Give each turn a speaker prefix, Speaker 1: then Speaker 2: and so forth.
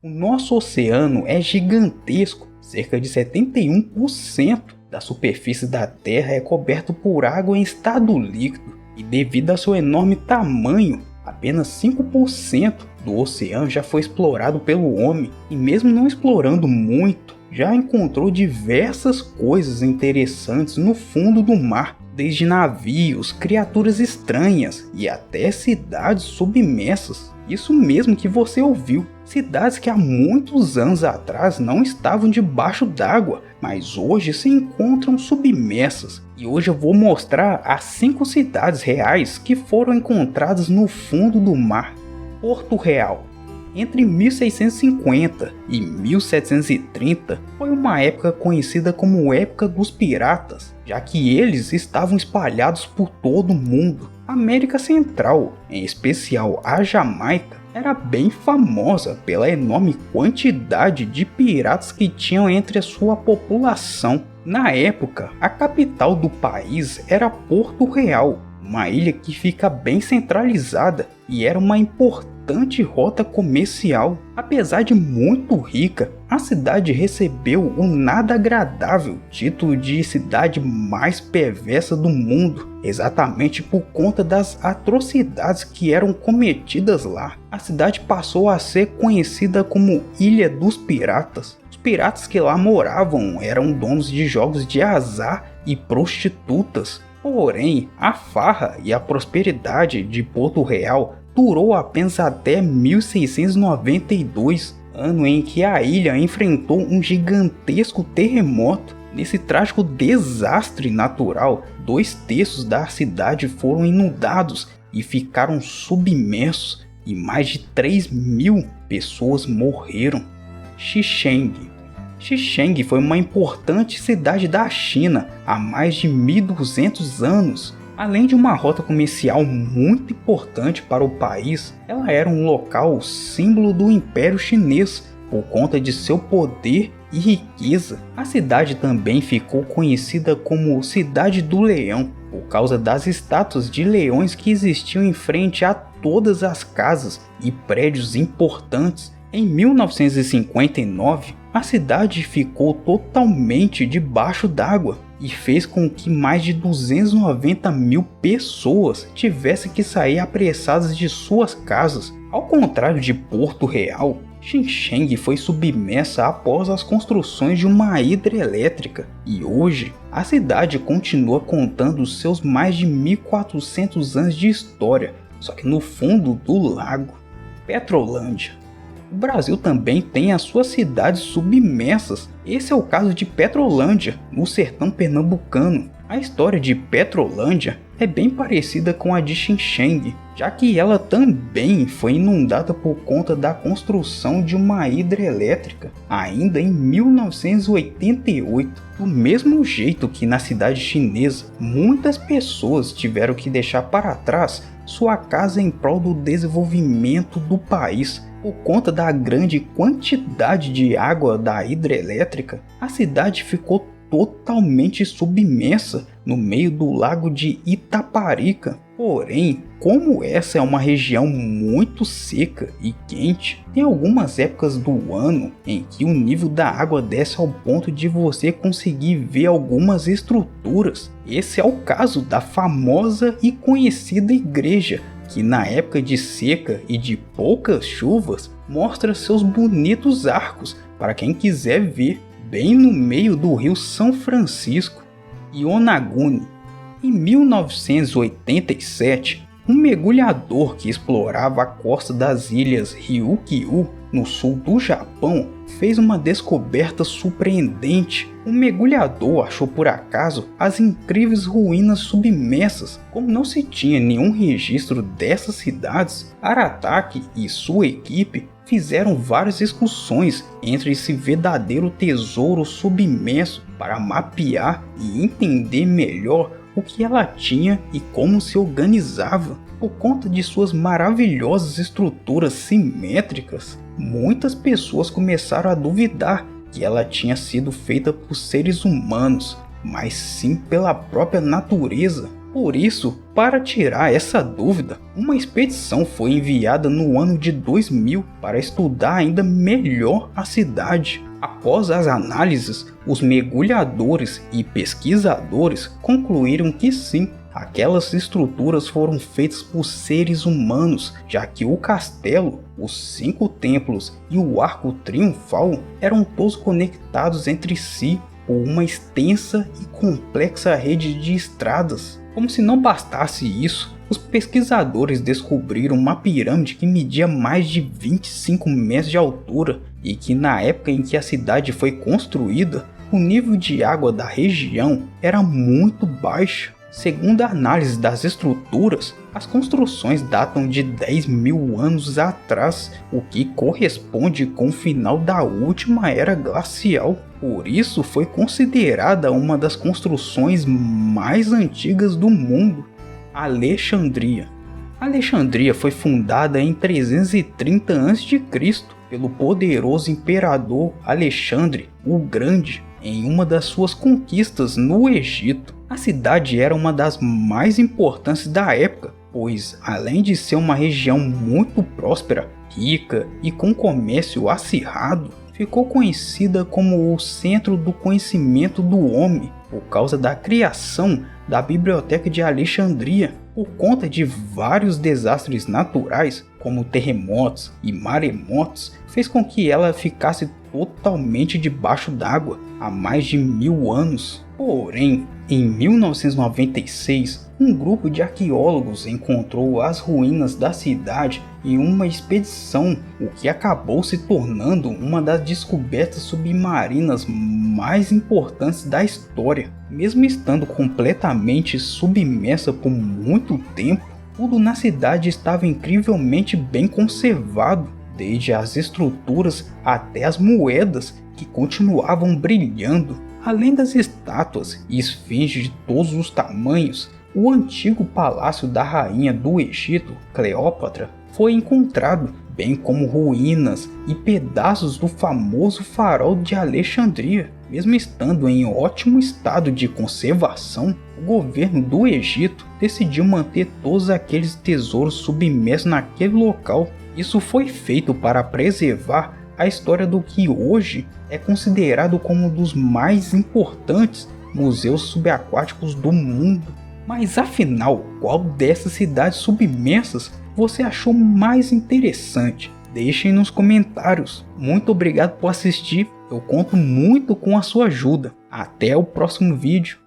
Speaker 1: O nosso oceano é gigantesco, cerca de 71% da superfície da Terra é coberto por água em estado líquido, e devido ao seu enorme tamanho, apenas 5% do oceano já foi explorado pelo homem, e mesmo não explorando muito, já encontrou diversas coisas interessantes no fundo do mar, desde navios, criaturas estranhas e até cidades submersas. Isso mesmo que você ouviu, cidades que há muitos anos atrás não estavam debaixo d'água, mas hoje se encontram submersas. E hoje eu vou mostrar as 5 cidades reais que foram encontradas no fundo do mar. Porto Real. Entre 1650 e 1730 foi uma época conhecida como época dos piratas, já que eles estavam espalhados por todo o mundo. A América Central, em especial a Jamaica, era bem famosa pela enorme quantidade de piratas que tinham entre a sua população. Na época, a capital do país era Porto Real, uma ilha que fica bem centralizada e era uma importante rota comercial. Apesar de muito rica, a cidade recebeu o nada agradável título de cidade mais perversa do mundo, exatamente por conta das atrocidades que eram cometidas lá. A cidade passou a ser conhecida como Ilha dos Piratas. Os piratas que lá moravam eram donos de jogos de azar e prostitutas. Porém, a farra e a prosperidade de Porto Real durou apenas até 1692, ano em que a ilha enfrentou um gigantesco terremoto. Nesse trágico desastre natural, 2/3 da cidade foram inundados e ficaram submersos, e mais de 3.000 pessoas morreram. Xicheng. Xicheng foi uma importante cidade da China há mais de 1.200 anos. Além de uma rota comercial muito importante para o país, ela era um local símbolo do Império Chinês por conta de seu poder e riqueza. A cidade também ficou conhecida como Cidade do Leão por causa das estátuas de leões que existiam em frente a todas as casas e prédios importantes. Em 1959, a cidade ficou totalmente debaixo d'água e fez com que mais de 290.000 pessoas tivessem que sair apressadas de suas casas. Ao contrário de Porto Real, Xicheng foi submersa após as construções de uma hidrelétrica, e hoje a cidade continua contando seus mais de 1.400 anos de história, só que no fundo do lago. Petrolândia. O Brasil também tem as suas cidades submersas. Esse é o caso de Petrolândia, no sertão pernambucano. A história de Petrolândia é bem parecida com a de Xicheng, já que ela também foi inundada por conta da construção de uma hidrelétrica, ainda em 1988. Do mesmo jeito que na cidade chinesa, muitas pessoas tiveram que deixar para trás sua casa em prol do desenvolvimento do país. Por conta da grande quantidade de água da hidrelétrica, a cidade ficou totalmente submersa no meio do lago de Itaparica. Porém, como essa é uma região muito seca e quente, tem algumas épocas do ano em que o nível da água desce ao ponto de você conseguir ver algumas estruturas. Esse é o caso da famosa e conhecida igreja, que na época de seca e de poucas chuvas mostra seus bonitos arcos para quem quiser ver, bem no meio do rio São Francisco. Yonaguni. Em 1987, um mergulhador que explorava a costa das ilhas Ryukyu, no sul do Japão, fez uma descoberta surpreendente. O mergulhador achou por acaso as incríveis ruínas submersas. Como não se tinha nenhum registro dessas cidades, Arataki e sua equipe fizeram várias excursões entre esse verdadeiro tesouro submerso para mapear e entender melhor o que ela tinha e como se organizava. Por conta de suas maravilhosas estruturas simétricas, muitas pessoas começaram a duvidar que ela tinha sido feita por seres humanos, mas sim pela própria natureza. Por isso, para tirar essa dúvida, uma expedição foi enviada no ano de 2000 para estudar ainda melhor a cidade. Após as análises, os mergulhadores e pesquisadores concluíram que sim, aquelas estruturas foram feitas por seres humanos, já que o castelo, os 5 templos e o arco triunfal eram todos conectados entre si por uma extensa e complexa rede de estradas. Como se não bastasse isso, os pesquisadores descobriram uma pirâmide que media mais de 25 metros de altura e que, na época em que a cidade foi construída, o nível de água da região era muito baixo. Segundo a análise das estruturas, as construções datam de 10.000 anos atrás, o que corresponde com o final da última era glacial. Por isso foi considerada uma das construções mais antigas do mundo. Alexandria. Alexandria foi fundada em 330 a.C. pelo poderoso imperador Alexandre o Grande em uma das suas conquistas no Egito. A cidade era uma das mais importantes da época, pois além de ser uma região muito próspera, rica e com comércio acirrado, ficou conhecida como o centro do conhecimento do homem por causa da criação da Biblioteca de Alexandria. Por conta de vários desastres naturais, como terremotos e maremotos, fez com que ela ficasse totalmente debaixo d'água há mais de 1000 anos. Porém, em 1996, um grupo de arqueólogos encontrou as ruínas da cidade em uma expedição, o que acabou se tornando uma das descobertas submarinas mais importantes da história. Mesmo estando completamente submersa por muito tempo, tudo na cidade estava incrivelmente bem conservado, desde as estruturas até as moedas que continuavam brilhando. Além das estátuas e esfinges de todos os tamanhos, o antigo palácio da rainha do Egito, Cleópatra, foi encontrado, bem como ruínas e pedaços do famoso farol de Alexandria. Mesmo estando em ótimo estado de conservação, o governo do Egito decidiu manter todos aqueles tesouros submersos naquele local. Isso foi feito para preservar a história do que hoje é considerado como um dos mais importantes museus subaquáticos do mundo. Mas afinal, qual dessas cidades submersas você achou mais interessante? Deixem nos comentários. Muito obrigado por assistir, eu conto muito com a sua ajuda. Até o próximo vídeo.